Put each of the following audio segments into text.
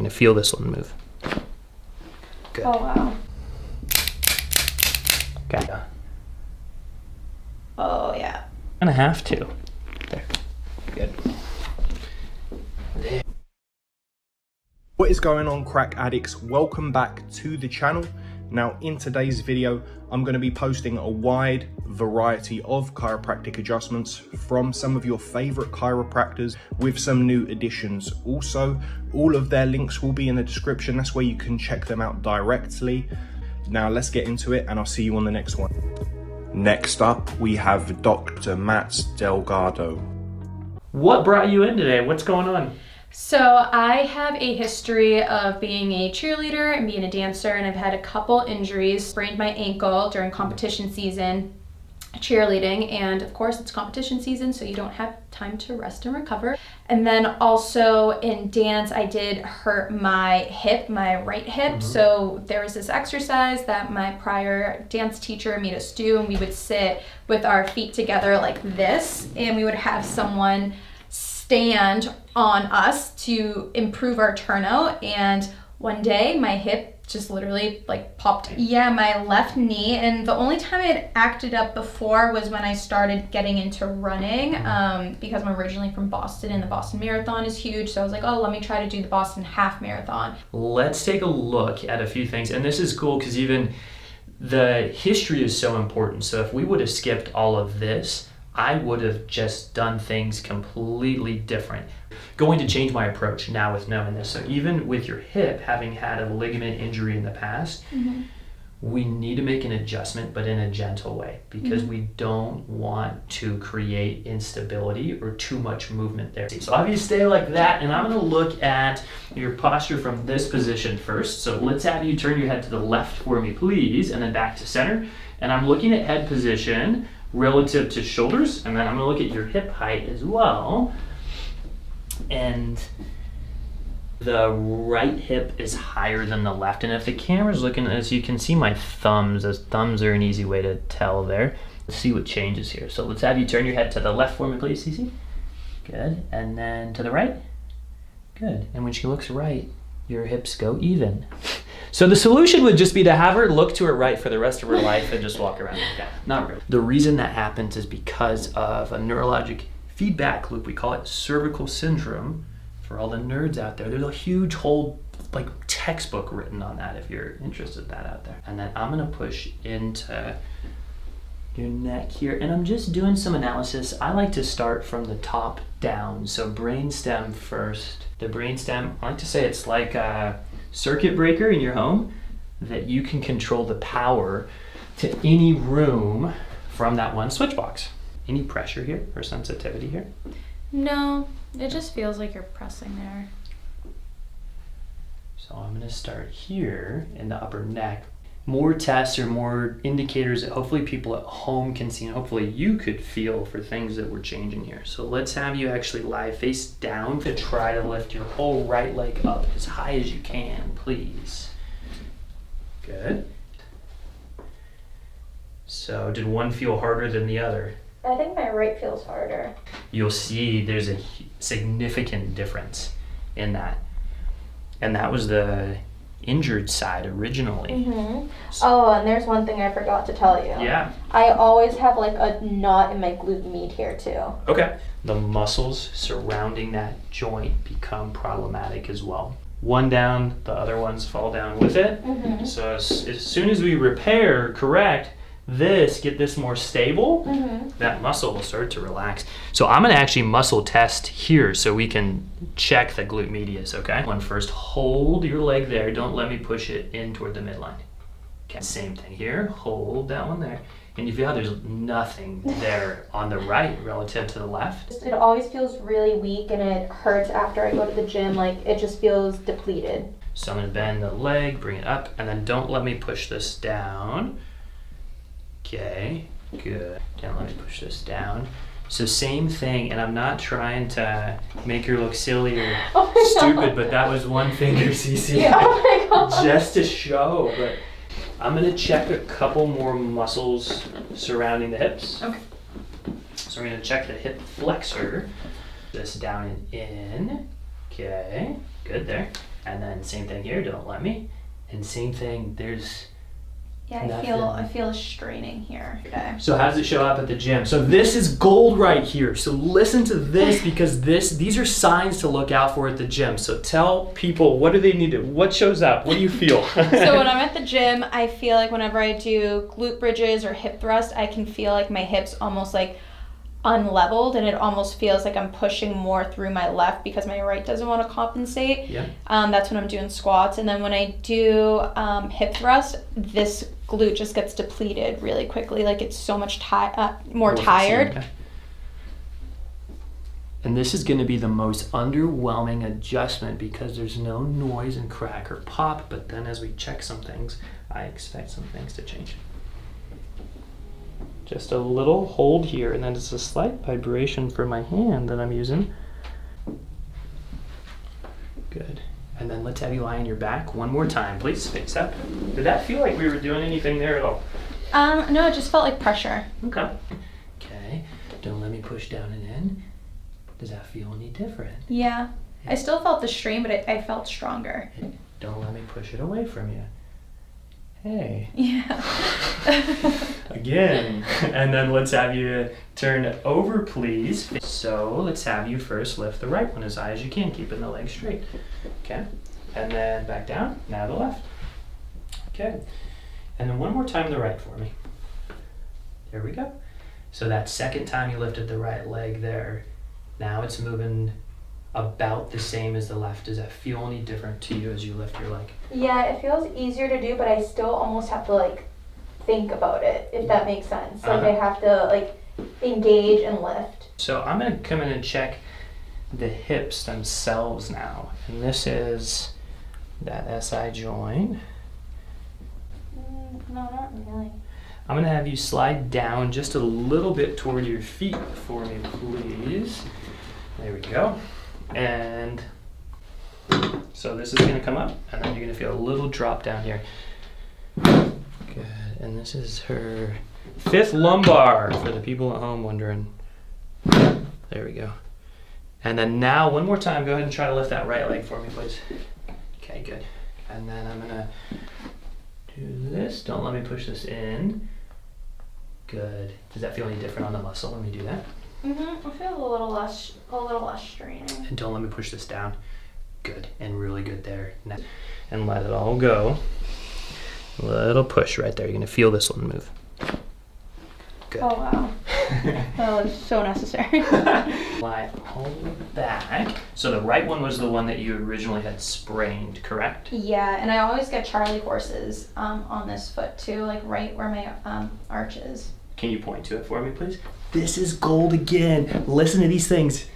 gonna feel this one move. Good. Oh, wow. Okay. Oh, yeah. Gonna have to. There. Good. There. What is going on, crack addicts? Welcome back to the channel. Now, in today's video, I'm going to be posting a wide variety of chiropractic adjustments from some of your favorite chiropractors with some new additions. Also, all of their links will be in the description. That's where you can check them out directly. Now, let's get into it, and I'll see you on the next one. Next up, we have Dr. Matt Delgado. What brought you in today? What's going on? So I have a history of being a cheerleader and being a dancer, and I've had a couple injuries. Sprained my ankle during competition season cheerleading, and of course it's competition season, so you don't have time to rest and recover. And then also in dance, I did hurt my hip, my right hip. So there was this exercise that my prior dance teacher made us do, and we would sit with our feet together like this, and we would have someone stand on us to improve our turnout. And one day my hip just literally like popped. Yeah, my left knee. And the only time it acted up before was when I started getting into running, because I'm originally from Boston and the Boston Marathon is huge. So I was like, oh, let me try to do the Boston Half Marathon. Let's take a look at a few things. And this is cool because even the history is so important. So if we would have skipped all of this, I would have just done things completely different. Going to change my approach now with knowing this. So even with your hip, having had a ligament injury in the past, we need to make an adjustment, but in a gentle way, because we don't want to create instability or too much movement there. So obviously stay like that, and I'm gonna look at your posture from this position first. So let's have you turn your head to the left for me, please, and then back to center. And I'm looking at head position relative to shoulders, and then I'm gonna look at your hip height as well. And the right hip is higher than the left. And if the camera's looking, as you can see my thumbs, those thumbs are an easy way to tell there. Let's see what changes here. So let's have you turn your head to the left for me, please, Cece. Good, and then to the right. Good, and when she looks right, your hips go even. So the solution would just be to have her look to her right for the rest of her life and just walk around like that. Not really. The reason that happens is because of a neurologic feedback loop. We call it cervical syndrome. For all the nerds out there, there's a huge whole like textbook written on that if you're interested in that out there. And then I'm gonna push into your neck here, and I'm just doing some analysis. I like to start from the top down. So brainstem first. The brainstem, I like to say it's like a circuit breaker in your home that you can control the power to any room from that one switch box. Any pressure here or sensitivity here? No, it just feels like you're pressing there. So I'm gonna start here in the upper neck. More tests or more indicators that hopefully people at home can see, and hopefully you could feel for things that we're changing here. So let's have you actually lie face down to try to lift your whole right leg up as high as you can, please. Good. So did one feel harder than the other? I think my right feels harder. You'll see there's a significant difference in that. And that was the injured side originally. Oh, and there's one thing I forgot to tell you. Yeah. I always have like a knot in my glute med here too. Okay. The muscles surrounding that joint become problematic as well. One down, the other ones fall down with it. So as soon as we correct this, get this more stable, that muscle will start to relax. So I'm gonna actually muscle test here so we can check the glute medius, okay? One first, hold your leg there. Don't let me push it in toward the midline. Okay, same thing here, hold that one there. And you feel how there's nothing there on the right relative to the left? It always feels really weak, and it hurts after I go to the gym. Like, it just feels depleted. So I'm gonna bend the leg, bring it up, and then don't let me push this down. Okay, good. Don't let me push this down. So same thing, and I'm not trying to make her look silly or stupid, but that was one finger, Cece. Yeah, oh my God. Just to show, but I'm gonna check a couple more muscles surrounding the hips. Okay. So we're gonna check the hip flexor. This down and in. Okay, good there. And then same thing here, don't let me. And same thing, there's Yeah, I feel a straining here today. So how does it show up at the gym? So this is gold right here. So listen to this because these are signs to look out for at the gym. So tell people, what do they need to, what shows up? What do you feel? So when I'm at the gym, I feel like whenever I do glute bridges or hip thrust, I can feel like my hips almost like unleveled, and it almost feels like I'm pushing more through my left because my right doesn't want to compensate. Yeah. That's when I'm doing squats. And then when I do hip thrust, this glute just gets depleted really quickly. Like it's so much more tired. Okay. And this is going to be the most underwhelming adjustment because there's no noise and crack or pop. But then as we check some things, I expect some things to change. Just a little hold here, and then it's a slight vibration for my hand that I'm using. Good. And then let's have you lie on your back one more time, please. Face up. Did that feel like we were doing anything there at all? No, it just felt like pressure. Okay. Okay. Don't let me push down and in. Does that feel any different? Yeah. I still felt the strain, but I felt stronger. Don't let me push it away from you. Hey. Yeah. Again. And then let's have you turn over, please. So let's have you first lift the right one as high as you can, keeping the leg straight. Okay. And then back down. Now the left. Okay. And then one more time the right for me. There we go. So that second time you lifted the right leg there, now it's moving about the same as the left. Does that feel any different to you as you lift your leg? Yeah, it feels easier to do, but I still almost have to like think about it, if that makes sense. Like I have to like engage and lift. So I'm gonna come in and check the hips themselves now. And this is that SI joint. No, not really. I'm gonna have you slide down just a little bit toward your feet for me, please. There we go. And so this is gonna come up, and then you're gonna feel a little drop down here. Good. And this is her 5th lumbar for the people at home wondering. There we go. And then now, one more time, go ahead and try to lift that right leg for me, please. Okay, good. And then I'm gonna do this. Don't let me push this in. Good. Does that feel any different on the muscle when we do that? I feel a little less straining. And don't let me push this down. Good. And really good there. And let it all go. A little push right there. You're gonna feel this one move. Good. Oh wow. That was so necessary. Lie all back. So the right one was the one that you originally had sprained, correct? Yeah, and I always get Charlie horses on this foot too, like right where my arch is. Can you point to it for me, please? This is gold again. Listen to these things.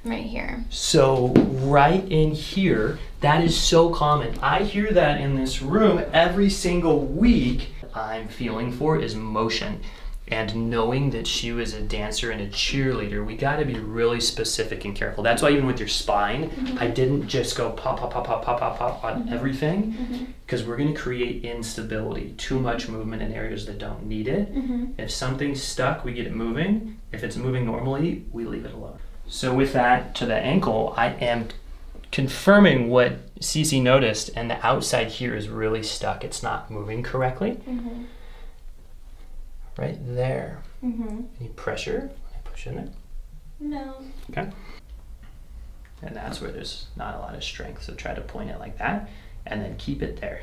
Right here. So right in here, that is so common. I hear that in this room every single week. I'm feeling for is motion. And knowing that she was a dancer and a cheerleader, we got to be really specific and careful. That's why even with your spine, I didn't just go pop, pop, pop, pop, pop, pop, pop on everything, because we're going to create instability, too much movement in areas that don't need it. If something's stuck, we get it moving. If it's moving normally, we leave it alone. So with that to the ankle, I am confirming what Cece noticed, and the outside here is really stuck. It's not moving correctly. Right there. Any pressure when I push in there? No. Okay. And that's where there's not a lot of strength, so try to point it like that, and then keep it there.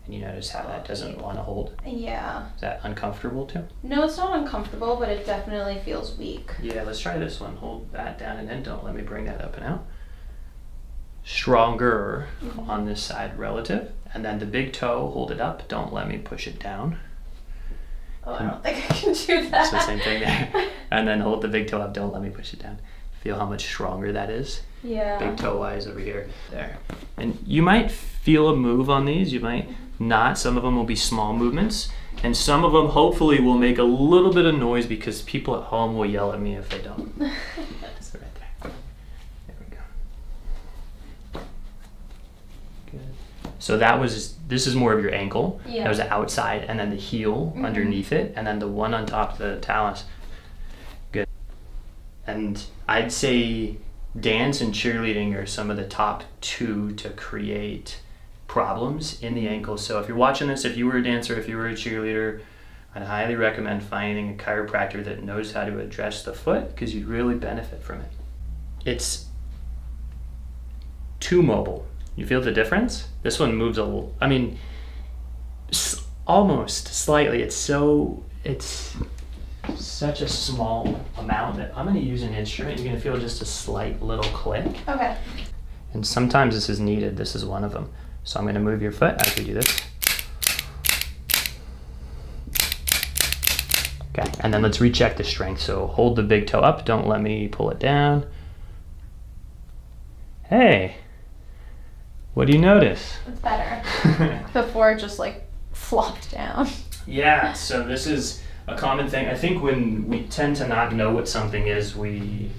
And you notice how that doesn't want to hold? Yeah. Is that uncomfortable too? No, it's not uncomfortable, but it definitely feels weak. Yeah, let's try this one. Hold that down and then don't let me bring that up and out. Stronger on this side relative. And then the big toe, hold it up. Don't let me push it down. Oh, I don't think I can do that. It's the same thing there. And then hold the big toe up. Don't let me push it down. Feel how much stronger that is? Yeah. Big toe wise over here. There. And you might feel a move on these. You might not. Some of them will be small movements. And some of them hopefully will make a little bit of noise because people at home will yell at me if they don't. That's right there. There we go. Good. So this is more of your ankle. Yeah. That was the outside, and then the heel underneath it, and then the one on top of the talus. Good. And I'd say dance and cheerleading are some of the top two to create problems in the ankle. So if you're watching this, if you were a dancer, if you were a cheerleader, I'd highly recommend finding a chiropractor that knows how to address the foot, because you'd really benefit from it. It's too mobile. You feel the difference? This one moves a little, I mean, almost slightly. It's such a small amount that I'm going to use an instrument. You're going to feel just a slight little click. Okay. And sometimes this is needed. This is one of them. So I'm going to move your foot as we do this. Okay, and then let's recheck the strength. So hold the big toe up. Don't let me pull it down. Hey, what do you notice? It's better. Before it just like flopped down. Yeah, so this is a common thing. I think when we tend to not know what something is, we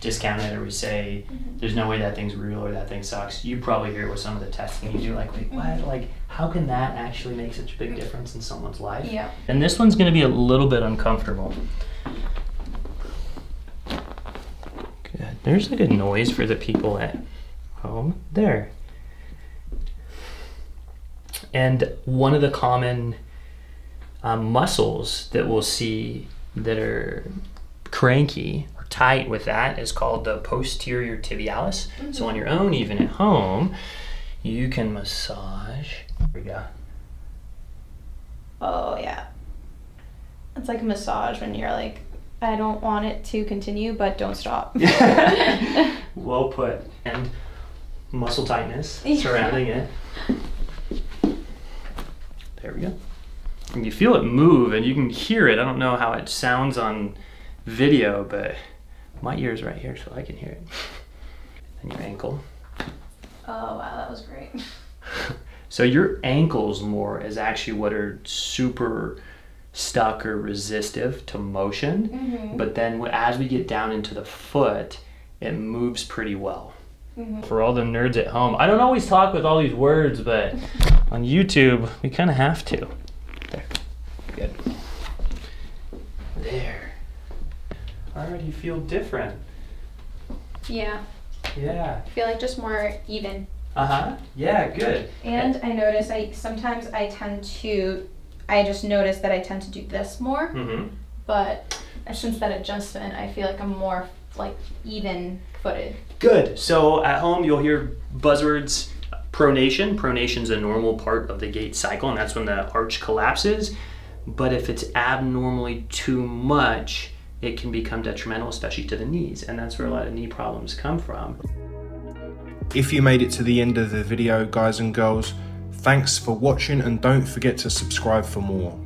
discount it, or we say, there's no way that thing's real, or that thing sucks. You probably hear it with some of the testing you do, like, wait, what? Like, how can that actually make such a big difference in someone's life? Yeah. And this one's gonna be a little bit uncomfortable. Good. There's a good noise for the people at home. There. And one of the common muscles that we'll see that are cranky or tight with that is called the posterior tibialis. So on your own, even at home, you can massage. Here we go. Oh yeah. It's like a massage when you're like, I don't want it to continue, but don't stop. Well put. And muscle tightness surrounding it. There we go. And you feel it move, and you can hear it. I don't know how it sounds on video, but my ear's right here, so I can hear it. And your ankle. Oh wow, that was great. So your ankles more is actually what are super stuck or resistive to motion. But then as we get down into the foot, it moves pretty well. For all the nerds at home, I don't always talk with all these words, but on YouTube, we kind of have to. There. Good. There. Already feel different. Yeah. Yeah. I feel like just more even. Uh-huh. Yeah, good. And I notice I just notice that I tend to do this more. But since that adjustment, I feel like I'm more like even footed. Good. So at home, you'll hear buzzwords. Pronation. Pronation's a normal part of the gait cycle, and that's when the arch collapses. But if it's abnormally too much, it can become detrimental, especially to the knees, and that's where a lot of knee problems come from. If you made it to the end of the video, guys and girls, thanks for watching, and don't forget to subscribe for more.